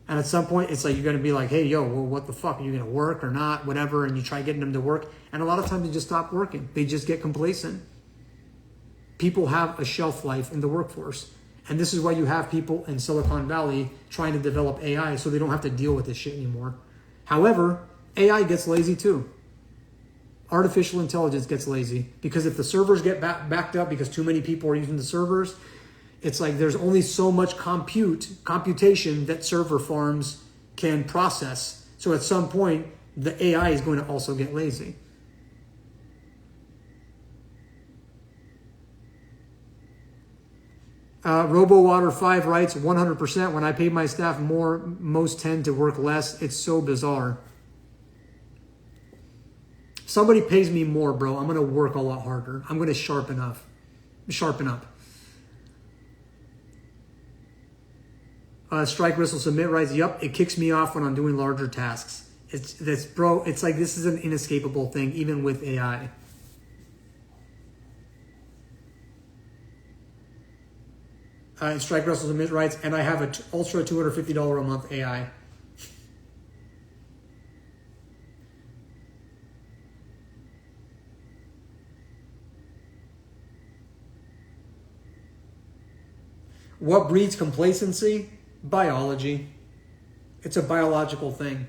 And at some point, it's like you're going to be like, hey, yo, well, what the fuck? Are you going to work or not? Whatever. And you try getting them to work. And a lot of times they just stop working. They just get complacent. People have a shelf life in the workforce. And this is why you have people in Silicon Valley trying to develop AI so they don't have to deal with this shit anymore. However, AI gets lazy too. Artificial intelligence gets lazy because if the servers get backed up because too many people are using the servers, it's like there's only so much computation that server farms can process. So at some point, the AI is going to also get lazy. RoboWater5 writes, 100%, when I pay my staff more, most tend to work less. It's so bizarre. Somebody pays me more, bro. I'm going to work a lot harder. I'm going to sharpen up. Strike Whistle Submit writes, yup, it kicks me off when I'm doing larger tasks. Bro, it's like this is an inescapable thing, even with AI. Strike Whistle Submit writes, and I have an Ultra $250 a month AI. What breeds complacency? Biology. It's a biological thing.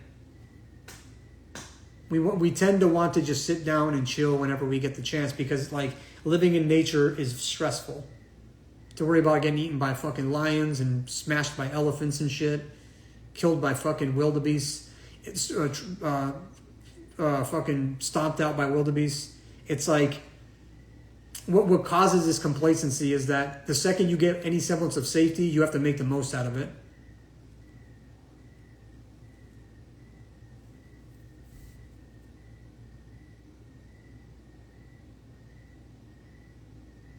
We tend to want to just sit down and chill whenever we get the chance because like living in nature is stressful. To worry about getting eaten by fucking lions and smashed by elephants and shit, killed by fucking wildebeest, it's fucking stomped out by wildebeest. It's like what causes this complacency is that the second you get any semblance of safety, you have to make the most out of it.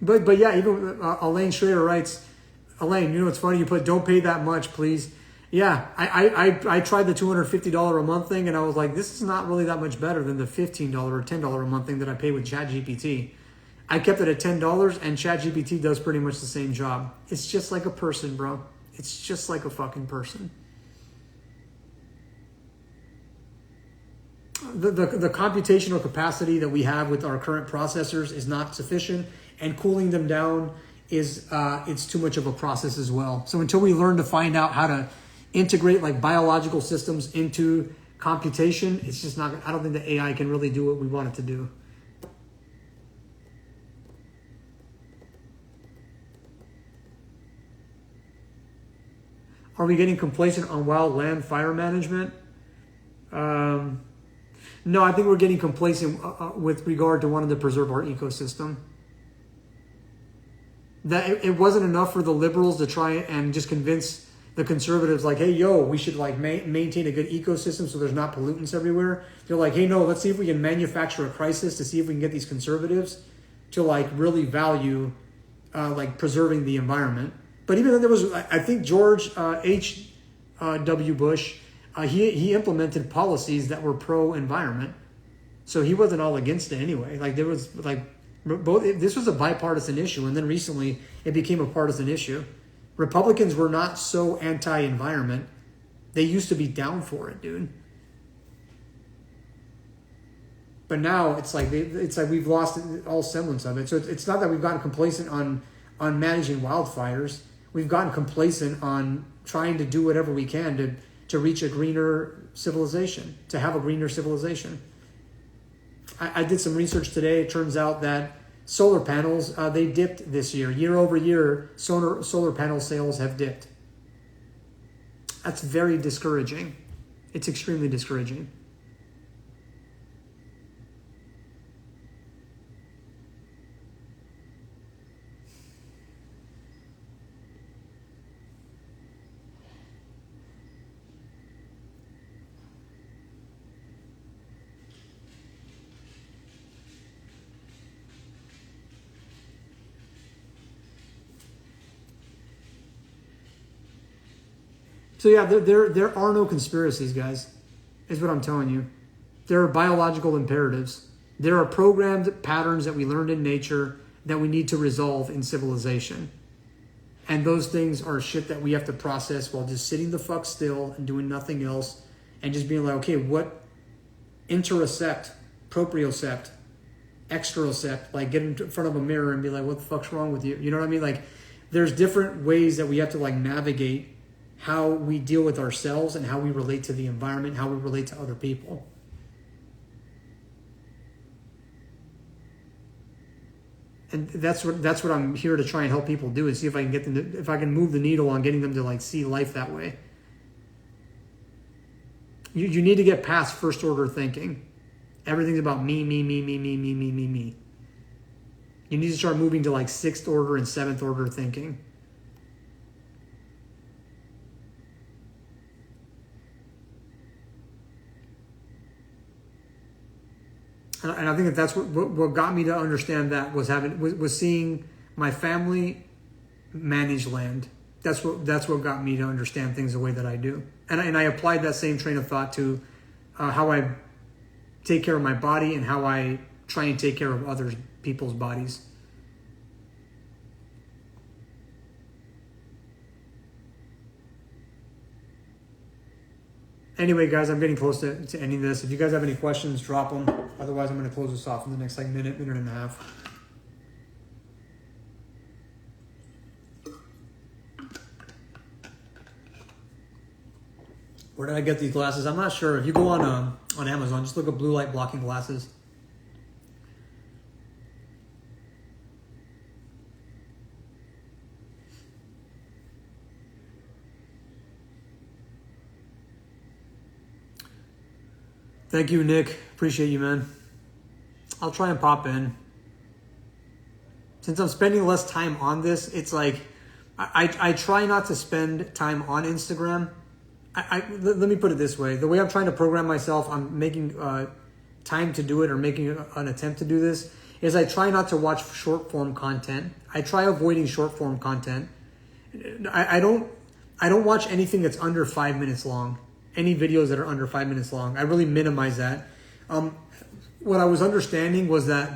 But yeah, even Elaine Schrader writes, Elaine, you know what's funny? You put, don't pay that much, please. Yeah, I tried the $250 a month thing, and I was like, this is not really that much better than the $15 or $10 a month thing that I pay with ChatGPT. I kept it at $10, and ChatGPT does pretty much the same job. It's just like a person, bro. It's just like a fucking person. The computational capacity that we have with our current processors is not sufficient, and cooling them down is it's too much of a process as well. So until we learn to find out how to integrate like biological systems into computation, it's just not. I don't think the AI can really do what we want it to do. Are we getting complacent on wild land fire management? No, I think we're getting complacent with regard to wanting to preserve our ecosystem. That it wasn't enough for the liberals to try and just convince the conservatives like, hey, yo, we should like maintain a good ecosystem so there's not pollutants everywhere. They're like, hey, no, let's see if we can manufacture a crisis to see if we can get these conservatives to like really value like preserving the environment. But even then there was, I think George H.W. Bush, he implemented policies that were pro-environment. So he wasn't all against it anyway. Like there was like, this was a bipartisan issue, and then recently it became a partisan issue. Republicans were not so anti-environment. They used to be down for it, dude. But now it's like we've lost all semblance of it. So it's not that we've gotten complacent on managing wildfires. We've gotten complacent on trying to do whatever we can to reach a greener civilization, to have a greener civilization. I did some research today. It turns out that solar panels, they dipped this year. Year over year, solar panel sales have dipped. That's very discouraging. It's extremely discouraging. So yeah, there are no conspiracies, guys, is what I'm telling you. There are biological imperatives. There are programmed patterns that we learned in nature that we need to resolve in civilization. And those things are shit that we have to process while just sitting the fuck still and doing nothing else and just being like, okay, what interocept, propriocept, exterocept, like get in front of a mirror and be like, what the fuck's wrong with you? You know what I mean? Like, there's different ways that we have to like navigate how we deal with ourselves and how we relate to the environment, how we relate to other people. And that's what I'm here to try and help people do, is see if I can get them to, if I can move the needle on getting them to like see life that way. You need to get past first order thinking. Everything's about me. You need to start moving to like sixth order and seventh order thinking. And I think that's what got me to understand that was seeing my family manage land. That's what got me to understand things the way that I do. And I applied that same train of thought to how I take care of my body and how I try and take care of other people's bodies. Anyway, guys, I'm getting close to ending this. If you guys have any questions, drop them. Otherwise, I'm going to close this off in the next like minute and a half. Where did I get these glasses? I'm not sure. If you go on Amazon, just look up blue light blocking glasses. Thank you, Nick. Appreciate you, man. I'll try and pop in. Since I'm spending less time on this, it's like I try not to spend time on Instagram. Let me put it this way. The way I'm trying to program myself, I'm making time to do it or making an attempt to do this, is I try not to watch short form content. I try avoiding short form content. I don't watch anything that's under 5 minutes long. Any videos that are under 5 minutes long. I really minimize that. What I was understanding was that,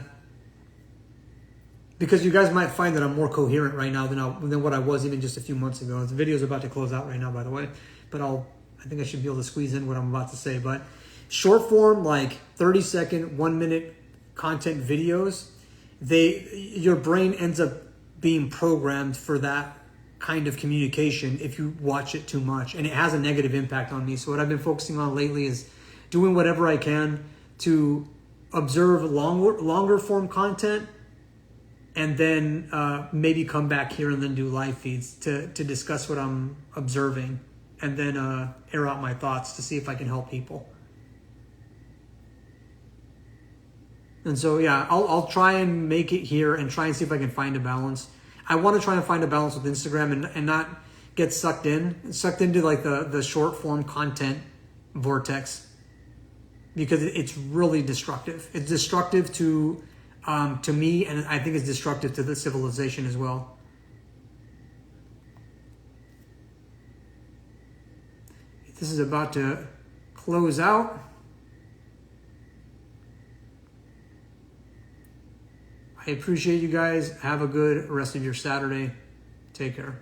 because you guys might find that I'm more coherent right now than what I was even just a few months ago. The video's about to close out right now, by the way, but I think I should be able to squeeze in what I'm about to say. But short form, like 30-second, 1 minute content videos, your brain ends up being programmed for that kind of communication if you watch it too much, and it has a negative impact on me. So what I've been focusing on lately is doing whatever I can to observe longer form content, and then maybe come back here and then do live feeds to discuss what I'm observing, and then air out my thoughts to see if I can help people. And so yeah, I'll try and make it here and try and see if I can find a balance. I want to try and find a balance with Instagram and not get sucked into like the short form content vortex, because it's really destructive. It's destructive to me, and I think it's destructive to the civilization as well. This is about to close out. I appreciate you guys. Have a good rest of your Saturday. Take care.